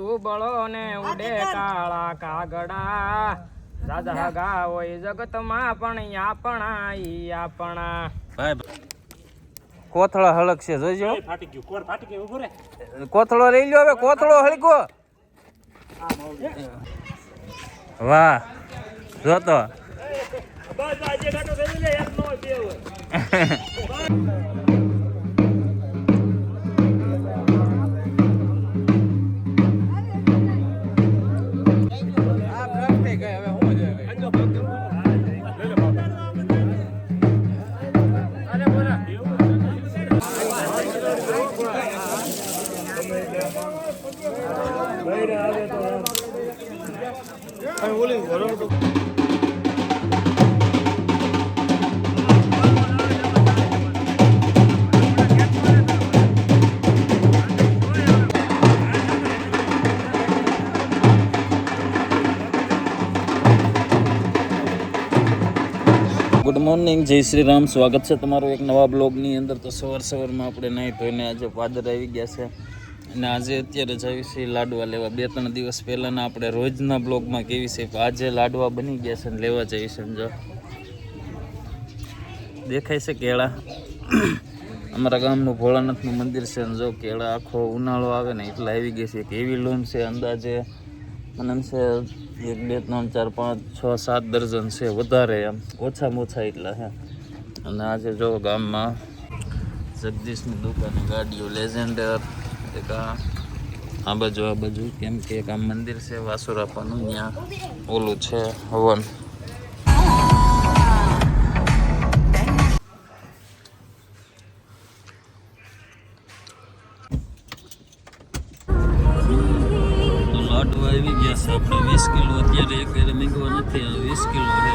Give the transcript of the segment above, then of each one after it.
દુબળો ને ઉડે કાળા કાગડા દાદા ગા હોય જગતમાં પણ આપણા ઈ આપણા કોથળા હળક છે જોઈજો ફાટી ગયું કોર ફાટી ગયું ઉભો રે કોથળો લઈ લ્યો હવે કોથળો હળકો વાહ જો તો બસ આજે ઘાટો થઈ લે એક નો બે હોય ગુડ મોર્નિંગ જય શ્રી રામ સ્વાગત છે તમારું એક નવા બ્લોગની અંદર તો સવારમાં આપણે નહીં ધોઈને આજે પાદર આવી ગયા છે અને આજે અત્યારે જઈએ છીએ લાડવા લેવા 2-3 દિવસ પહેલાંના આપણે રોજના બ્લોગમાં કેવી છે આજે લાડવા બની ગયા છે અને લેવા જઈએ છીએ જો દેખાય છે કેળા અમારા ગામનું ભોળાનાથનું મંદિર છે અને જો કેળા આખો ઉનાળો આવે ને એટલે આવી ગઈ છે કેવી લૂમ છે અંદાજે મને છે 1 2 3 4 5 6 7 દર્જન છે વધારે એમ ઓછામાં ઓછા એટલા છે અને આજે જો ગામમાં જગદીશની દુકાને ગાડીઓ લેજેન્ડર એક આ બાજુ કેમ કે એક આ મંદિર છે વાસુરાપાનું ત્યાં ઓલું છે હવન લાડવા આવી ગયા છે આપણે 20 કિલો અત્યારે એક મેંગવા નથી 20 કિલો છે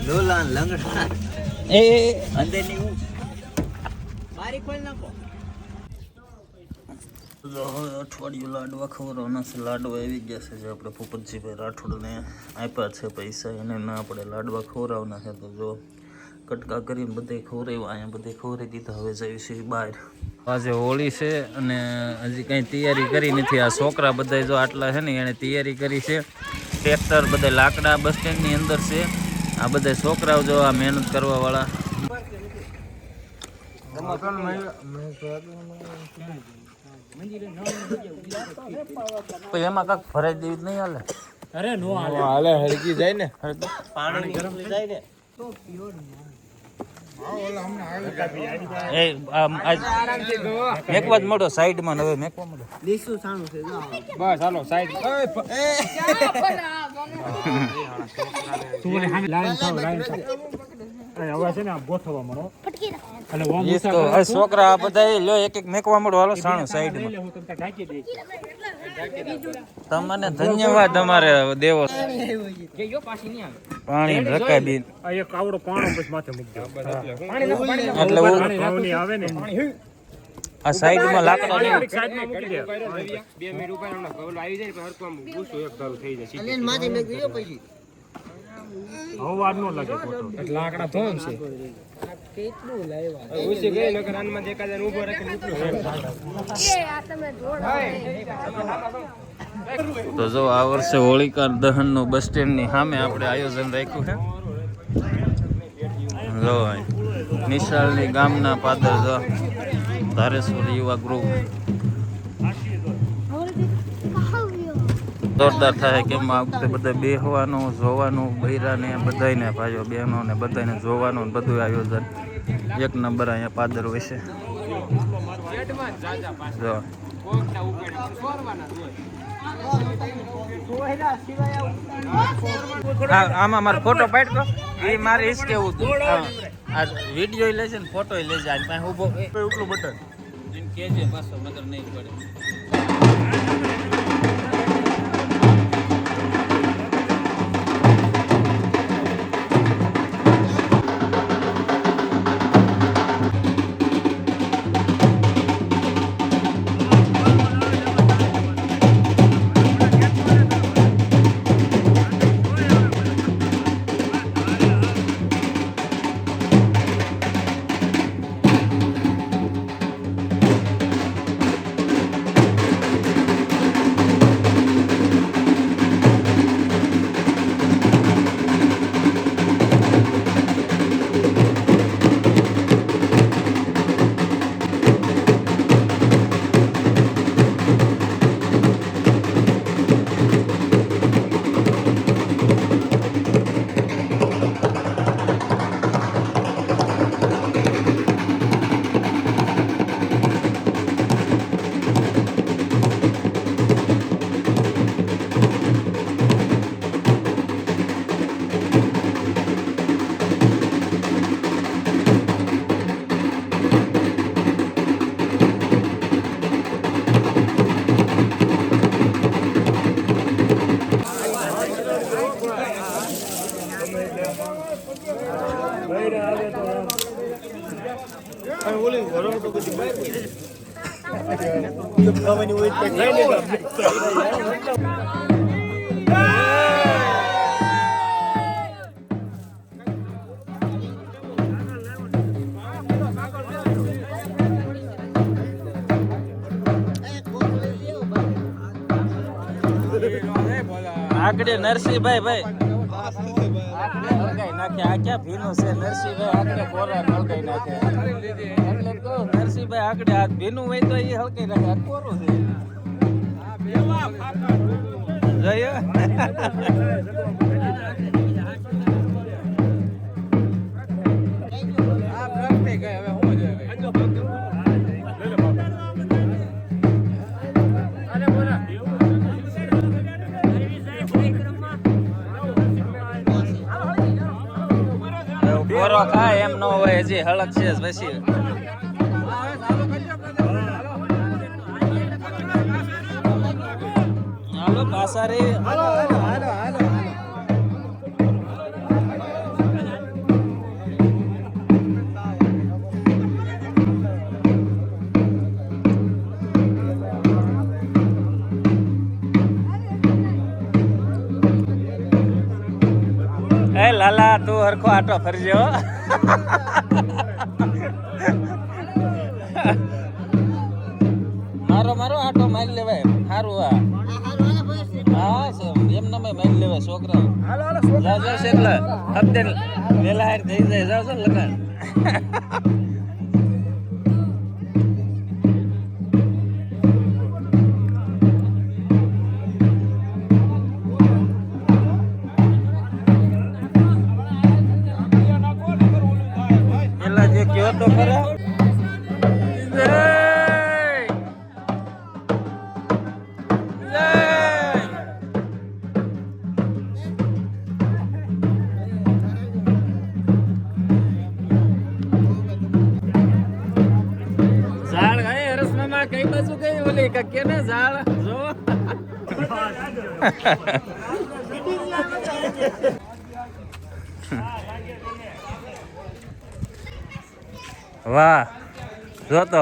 લોલા લંગડા એ અંદર ની હું મારી ખોલ નાખો અઠવાડિયું લાડવા ખવડાવવાના છે લાડવા આવી ગયા છે જે આપણે ભૂપતજીભાઈ રાઠોડને આપ્યા છે પૈસા એને ના આપણે લાડવા ખવડાવવાના છે તો જો કટકા કરીને બધે ખવડાવ્યા અહીંયા બધે ખવડાવી દીધા હવે જઈએ છીએ બહાર આજે હોળી છે અને હજી કંઈ તૈયારી કરી નથી આ છોકરા બધા જો આટલા છે ને એણે તૈયારી કરી છે ટ્રેક્ટર બધા લાકડા બસ સ્ટેન્ડની અંદર છે આ બધા છોકરાઓ જો આ મહેનત કરવાવાળા એમાં કાંક ફરાઈ દેવી જ નહીં હાલે અરે નો હાલે હરકી જાય ને પાણી ગરમ જાય ને મેકવા જ મોટો સાઈડમાં હવે મેકવા મોટો લીસું સાણું છે જો બસ હાલો સાઈડ તું લાઈન થાવ હવે છે ને આ ગોઠવવા મળો અને ઓમ તો છોકરા આ બધા લ્યો એક એક મેકવા મળો હાલો સાણું સાઈડમાં હું તમને ઢાંકી દઈશ તમને ધન્યવાદ અમારે દેવો કે યો પાછી નહીં આવે પાણી રકાય બીન આ એક આવડો પાણો પછી માથે મૂકી દો પાણી એટલે પાણી આવે ને આ સાઈડમાં લાકડા સાઈડમાં મૂકી દે 2 મિનિટ ઉપર હમણાં કવલ આવી જાય પણ હરતું આમ ગુસ્સો એક ધારું થઈ જાય અને માથે મેં ગયો પછી હવા નો લાગે ફોટો એટલે લાકડા ધોમ છે કેટલું લાવ્યા ઉસી ગઈ નકર આનમાં દેખાય ને ઊભો રાખીને એટલું એ આ તમે જોડો તો જો આ વર્ષે હોળિકા દહનનું બસ સ્ટેન્ડની સામે આપણે આયોજન રાખ્યું છે જો નિશાળની ગામના પાદર જો ધારેશ્વર યુવા ગ્રુપ જોરદાર થાય કેમ આ વખતે બધા બેહવાનું જોવાનું બૈરાને બધાને ભાઈઓ બહેનોને બધાને જોવાનું બધું આયોજન એક નંબર અહીંયા પાદર હોય છે જો આમાં મારો ફોટો પાડતો એ મારે ઈજ કેવું હતું આ વિડીયો લેજે ને ફોટો લેજે આજ પાસે ઉભો ઉપલું બટન એમ કેજે પાછો નગર નહીં પડે આગળ નરસિંહભાઈ ભાઈ હળગાઈ નાખે. આ ક્યાં ભીનું છે નરસિંહભાઈ? આગળ કોરા હળગાઈ નાખે. એટલે તો નરસિંહભાઈ આગળ આ ભીનું હોય તો એ હળગાઈ નાખે. આ કોરું છે. જોયું? કોરો ખાય એમ ન હોય, હજી હળક છે પછી. હાલો પાછા રે. એ લાલા તું હરખો આટો ફરજો. મારો આટો મારી લેવાય. સારું હા એમ ના મારી લેવાય છોકરા. જાવ છે એટલે હપ્તે વેલા હાર થઈ જાય. જાવ છો લગન. કયો તો ખરા. ઝાડ ગાય હરસમાં કઈ બાજુ કઈ ઓલી કે ને ઝાડ જો. વાહ જો તો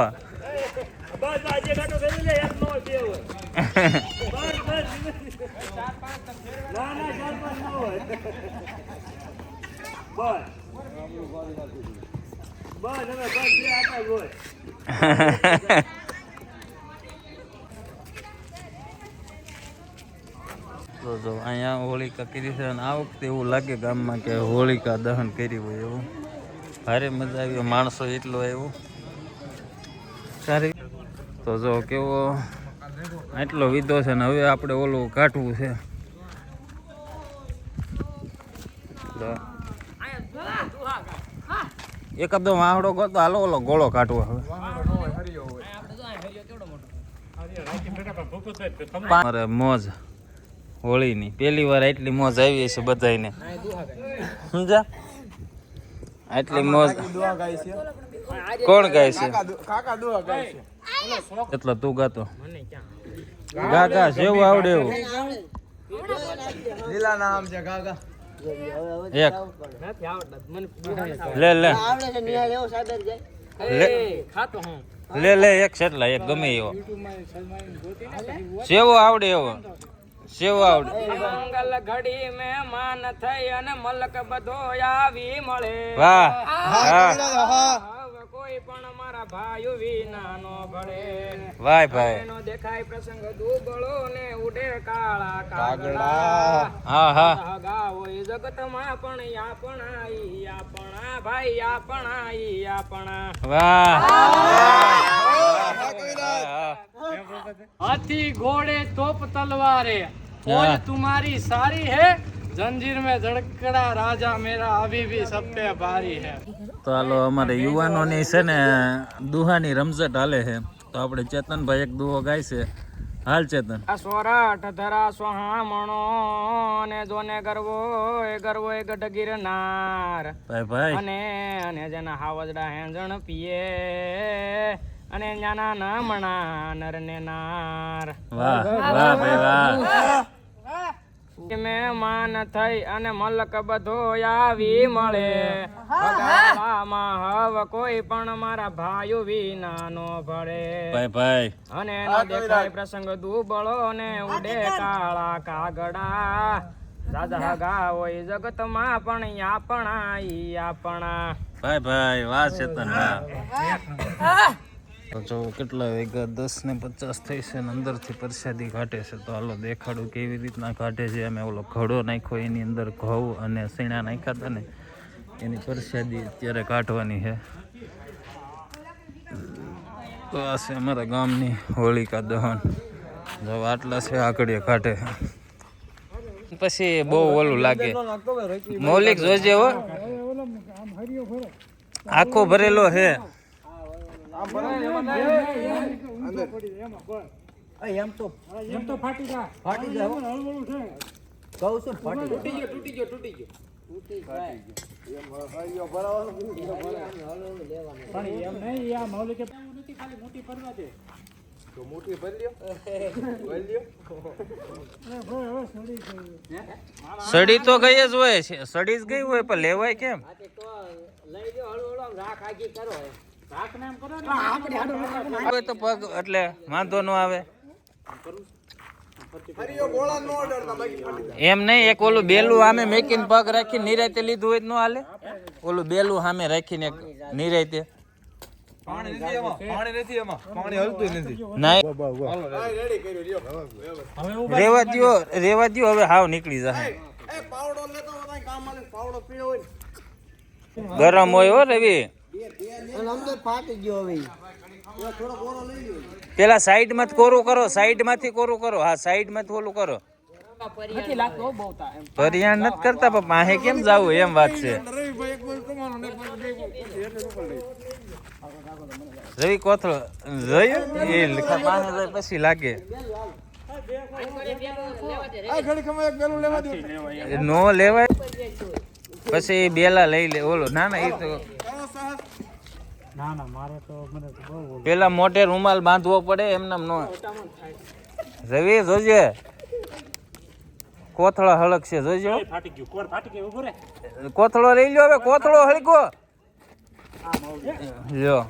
જો અહીંયા હોળિકા કરી છે અને આ વખતે એવું લાગે ગામમાં કે હોળિકા દહન કર્યું હોય એવું. ભારે મજા આવી. માણસો એટલો આવ્યો સારી. તો જો કેવો એટલો વિધો છે ને હવે આપણે ઓલું કાઢવું છે. એકદમ આવડો ગોતો હાલો ઓલો ગોળો કાઢવો. હવે મારે મોજ હોળીની પહેલી વાર એટલી મોજ આવી છે બધાને. સમજા આટલી મોજ કોણ ગાય છે? એટલે તું ગાતો ગા ગા જેવું આવડે એવું. લીલા નામ છે કાકા. એક લે લે લે લે એક છેટલા એક ગમે એવો સેવો આવડે એવો સેવો આવડે. મંગલ ઘડી મહેમાન થઈ અને મલક બધો આવી મળે. વાહ કોઈ પણ મારા ભાઈઓ વિના નો ભળે. વાહ ભાઈ એનો દેખાય પ્રસંગ દુબળો ને ઉડે કાળા કાગડા. હા હા ગાવો જગતમાં પણ આપણા ભાઈ આપણા. વાહ हाथी घोड़े तोप तलवारे फौज तुम्हारी सारी है जंजीर में जड़कड़ा राजा मेरा अभी भी सब पे भारी है. તો હાલો અમારે યુવાનોની છે ને દુહાની રમઝટ હાલે છે. તો આપણે ચેતનભાઈ એક દુહો ગાય છે. હાલ ચેતન. સોરાઠ ધરા સોહામણો ને જોને ગરવો એ ગઢ ગિરનાર. ભાઈ ભાઈ અને જેના હાવજડા હેંજણ પીએ અને નાના નામણા નર ને નાર. વાહ વાહ ભાઈ વાહ. મહેમાન થઈ અને મલક બધો આવી મળે ભગાડામાં હવ કોઈ પણ મારા ભાઈઓ વિના નો ભળે ભાઈ અને ન દેખાય પ્રસંગ દુબળો ને ઉડે કાળા કાગડા દાદા ગા હોય જગતમાં પણ આપણા ઈ આપણા ભાઈ વાહ ચેતન વાહ તો જો કેટલા વેગા 10:50 થઈ છે ને અંદરથી પ્રસાદી કાઢે છે તો હાલો દેખાડું કેવી રીતના કાઢે છે. અમે ઓલો ઘડો નાખ્યો એની અંદર ઘઉં અને સીણા નાખ્યા હતા ને એની પ્રસાદી અત્યારે કાઢવાની છે. તો આ છે અમારા ગામની હોળિકા દહન. જો આટલા છે આગળ કાઢે પછી બહુ ઓલું લાગે. મૌલિક જોજે હો આખો ભરેલો છે. એમ તો ફાટી જાય કહું છું ફાટી ગયો તૂટી ગયો પણ એમ નહીં આ મૌલિક નથી ખાલી મોટી ફરવા દે તો મોટી ભરી લ્યો સડી તો ગઈ જ હોય છે. સડી જ ગઈ હોય પણ લેવાય કેમ? લઈ લ્યો હળવો રાખ આગી કરો રાખ નામ કરો ને હોય તો પગ એટલે વાંધો ન આવે. એમ નહીં એક ઓલું બેલું સામે મેકીને પગ રાખીને નિરાતે લીધું હોય ન હાલે? ઓલું બેલું સામે રાખીને નિરાતે રેવા દ્યો હવે હાવ નીકળી જાય. ગરમ હોય હો રવિ. પેલા સાઈડ માંથી કોરું કરો, સાઈડ માંથી કોરું કરો. હા સાઈડ માંથી ઓલું કરો. પરિયાણ નથી કરતા પણ પાસે કેમ જાવું એમ વાત છે. રવિ કોથળો જોયું એ પાસે જાય પછી લાગે નો લેવાય. પછી બેલા લઈ લે ઓલો. ના ના એ તો પેલા મોઢે રૂમાલ બાંધવો પડે એમને નો. રવિ જોજે કોથળો હળક છે જોજો. કોથળો લઈ લ્યો હવે. કોથળો હળકો લ્યો.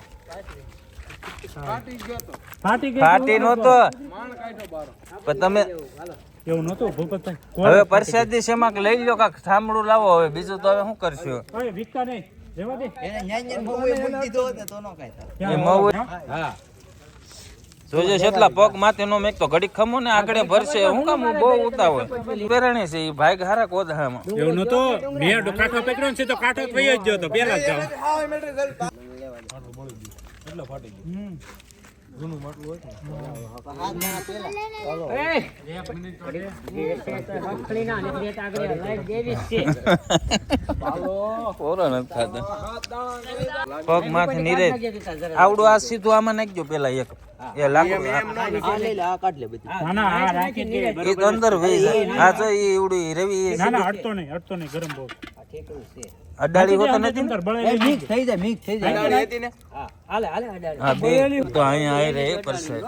ફાટી નહોતો પણ તમે એવું નહોતું ભૂપતભાઈ. હવે પ્રસાદી શેમાં લઈ લ્યો કાક થાંભળું લાવો. હવે બીજું તો હવે શું કરશો? હવે વિકતા નહીં રેવા દે. એ મવું જોજે કેટલા પગ માથે નો મેક તો ઘડીક ખમો ને આગળ ભરશે. હું કામ બહુ ઉતાવળ પેરણી છે એ ભાઈ હારા કોદહામાં. એવું નહોતું. મેં કાંઠો પકડ્યો છે તો કાંઠો થઈ જ ગયો તો પેલા જ જાવ. પગ માથે નીરે આવડું આ સીધું આમાં નાખજો પેલા એક એ લાકડું એ તો અંદર વહી જાય. હા તો એ એવડું રવિ અડતો નહીં ગરમ બહુ અડાડી હોતો નથી. મિક્સ થઈ જાય હા બે તો અહીંયા આવી રહે પરસાદ.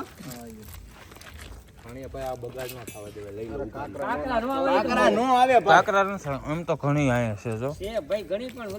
કાકરા એમ તો ઘણી અહીંયા છે જો. ભાઈ ઘણી પણ